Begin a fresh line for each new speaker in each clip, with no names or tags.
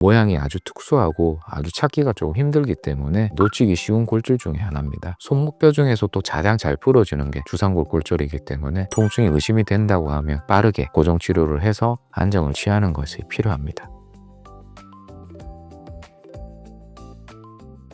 모양이 아주 특수하고 아주 찾기가 조금 힘들기 때문에 놓치기 쉬운 골절 중에 하나입니다. 손목뼈 중에서 또 가장 잘 부러지는 게 주상골 골절이기 때문에 통증이 의심이 된다고 하면 빠르게 고정 치료를 해서 안정을 취하는 것이 필요합니다.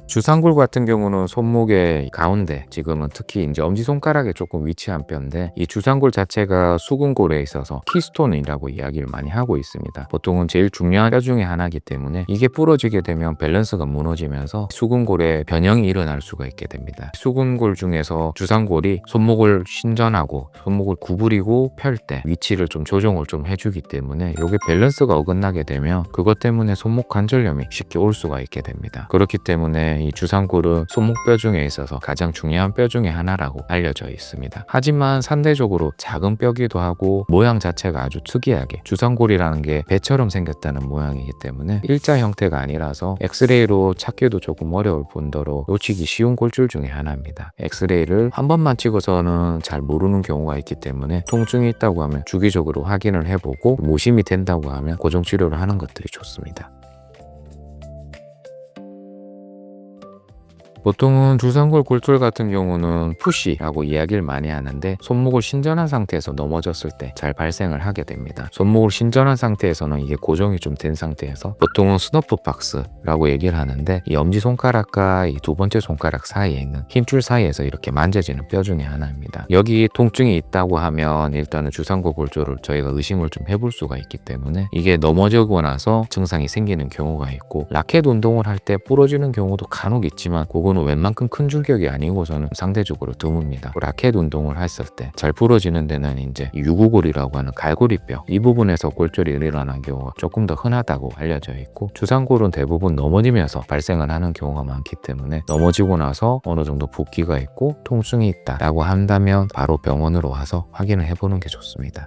주상골 같은 경우는 손목의 가운데, 지금은 특히 이제 엄지손가락에 조금 위치한 뼈인데, 이 주상골 자체가 수근골에 있어서 키스톤이라고 이야기를 많이 하고 있습니다. 보통은 제일 중요한 뼈 중에 하나이기 때문에 이게 부러지게 되면 밸런스가 무너지면서 수근골에 변형이 일어날 수가 있게 됩니다. 수근골 중에서 주상골이 손목을 신전하고 손목을 구부리고 펼 때 위치를 좀 조정을 좀 해주기 때문에 이게 밸런스가 어긋나게 되면 그것 때문에 손목 관절염이 쉽게 올 수가 있게 됩니다. 그렇기 때문에 이 주상골은 손목뼈 중에 있어서 가장 중요한 뼈 중에 하나라고 알려져 있습니다. 하지만 상대적으로 작은 뼈기도 하고 모양 자체가 아주 특이하게 주상골이라는 게 배처럼 생겼다는 모양이기 때문에 일자 형태가 아니라서 엑스레이로 찾기도 조금 어려울 뿐더러 놓치기 쉬운 골절 중에 하나입니다. 엑스레이를 한 번만 찍어서는 잘 모르는 경우가 있기 때문에 통증이 있다고 하면 주기적으로 확인을 해보고 모심이 된다고 하면 고정 치료를 하는 것들이 좋습니다. 보통은 주상골 골절 같은 경우는 푸시라고 이야기를 많이 하는데 손목을 신전한 상태에서 넘어졌을 때 잘 발생을 하게 됩니다. 손목을 신전한 상태에서는 이게 고정이 좀 된 상태에서 보통은 스너프 박스라고 얘기를 하는데 이 엄지손가락과 이 두 번째 손가락 사이에 있는 힘줄 사이에서 이렇게 만져지는 뼈 중에 하나입니다. 여기 통증이 있다고 하면 일단은 주상골 골절을 저희가 의심을 좀 해볼 수가 있기 때문에 이게 넘어지고 나서 증상이 생기는 경우가 있고 라켓 운동을 할 때 부러지는 경우도 간혹 있지만 그건 웬만큼 큰 출격이 아니고서는 상대적으로 드뭅니다. 라켓 운동을 했을 때 잘 부러지는 데는 이제 유구골이라고 하는 갈고리뼈, 이 부분에서 골절이 일어나는 경우가 조금 더 흔하다고 알려져 있고, 주상골은 대부분 넘어지면서 발생을 하는 경우가 많기 때문에 넘어지고 나서 어느 정도 붓기가 있고 통증이 있다라고 한다면 바로 병원으로 와서 확인을 해보는 게 좋습니다.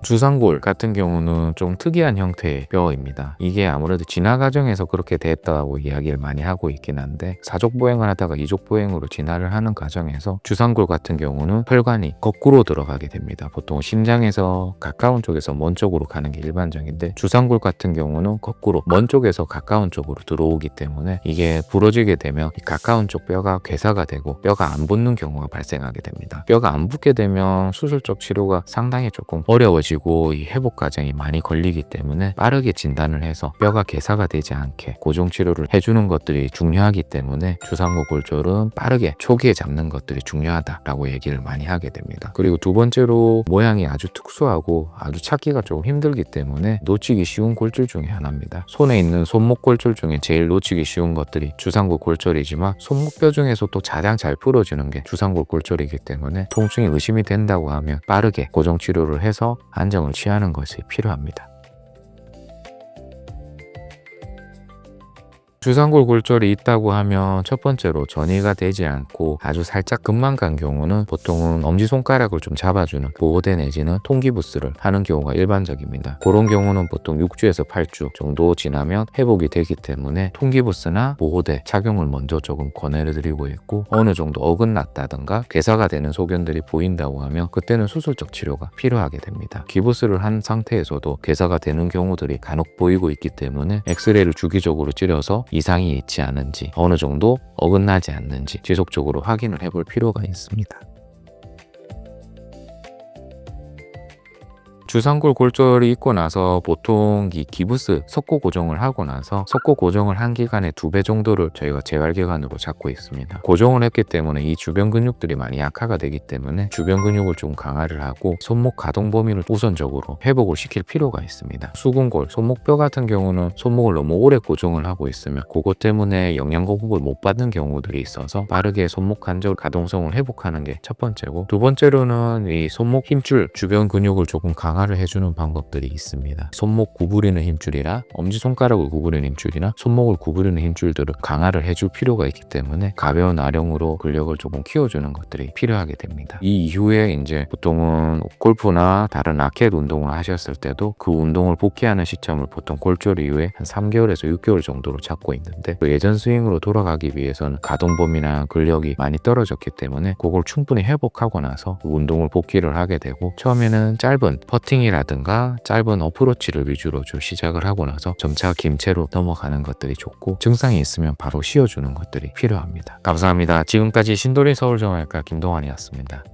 주상골 같은 경우는 좀 특이한 형태의 뼈입니다. 이게 아무래도 진화 과정에서 그렇게 됐다고 이야기를 많이 하고 있긴 한데, 사족보행을 하다가 이족보행으로 진화를 하는 과정에서 주상골 같은 경우는 혈관이 거꾸로 들어가게 됩니다. 보통 심장에서 가까운 쪽에서 먼 쪽으로 가는 게 일반적인데, 주상골 같은 경우는 거꾸로 먼 쪽에서 가까운 쪽으로 들어오기 때문에 이게 부러지게 되면 이 가까운 쪽 뼈가 괴사가 되고 뼈가 안 붙는 경우가 발생하게 됩니다. 뼈가 안 붙게 되면 수술적 치료가 상당히 조금 어려워지고 이 회복 과정이 많이 걸리기 때문에 빠르게 진단을 해서 뼈가 괴사가 되지 않게 고정 치료를 해주는 것들이 중요하기 때문에 주상골 골절은 빠르게 초기에 잡는 것들이 중요하다라고 얘기를 많이 하게 됩니다. 그리고 두 번째로 모양이 아주 특수하고 아주 찾기가 조금 힘들기 때문에 놓치기 쉬운 골절 중에 하나입니다. 손에 있는 손목 골절 중에 제일 놓치기 쉬운 것들이 주상골 골절이지만 손목뼈 중에서 또 가장 잘 부러지는 게 주상골 골절이기 때문에 통증이 의심이 된다고 하면 빠르게 고정 치료를 해서 안정을 취하는 것이 필요합니다. 주상골 골절이 있다고 하면 첫 번째로 전이가 되지 않고 아주 살짝 금방 간 경우는 보통은 엄지손가락을 좀 잡아주는 보호대 내지는 통기부스를 하는 경우가 일반적입니다. 그런 경우는 보통 6주에서 8주 정도 지나면 회복이 되기 때문에 통기부스나 보호대 착용을 먼저 조금 권해드리고 있고, 어느 정도 어긋났다든가 괴사가 되는 소견들이 보인다고 하면 그때는 수술적 치료가 필요하게 됩니다. 기부스를 한 상태에서도 괴사가 되는 경우들이 간혹 보이고 있기 때문에 엑스레이를 주기적으로 찌려서 이상이 있지 않은지, 어느 정도 어긋나지 않는지 지속적으로 확인을 해볼 필요가 있습니다. 주상골 골절이 있고 나서 보통 이 기부스 석고 고정을 하고 나서 석고 고정을 한 기간의 2배 정도를 저희가 재활기간으로 잡고 있습니다. 고정을 했기 때문에 이 주변 근육들이 많이 약화가 되기 때문에 주변 근육을 좀 강화를 하고 손목 가동 범위를 우선적으로 회복을 시킬 필요가 있습니다. 수근골, 손목뼈 같은 경우는 손목을 너무 오래 고정을 하고 있으면 그것 때문에 영양 공급을 못 받는 경우들이 있어서 빠르게 손목 관절 가동성을 회복하는 게 첫 번째고, 두 번째로는 이 손목 힘줄 주변 근육을 조금 강화를 해주는 방법들이 있습니다. 손목 구부리는 힘줄이나 엄지손가락을 구부리는 힘줄이나 손목을 구부리는 힘줄들을 강화를 해줄 필요가 있기 때문에 가벼운 아령으로 근력을 조금 키워주는 것들이 필요하게 됩니다. 이 이후에 이제 보통은 골프나 다른 라켓 운동을 하셨을 때도 그 운동을 복귀하는 시점을 보통 골절 이후에 한 3개월에서 6개월 정도로 잡고 있는데, 예전 스윙으로 돌아가기 위해서는 가동 범위나 근력이 많이 떨어졌기 때문에 그걸 충분히 회복하고 나서 운동을 복귀를 하게 되고, 처음에는 짧은 퍼팅 퍼팅이라든가 짧은 어프로치를 위주로 좀 시작을 하고 나서 점차 김체로 넘어가는 것들이 좋고, 증상이 있으면 바로 쉬어주는 것들이 필요합니다. 감사합니다. 지금까지 신도림 서울정형외과 김동환이었습니다.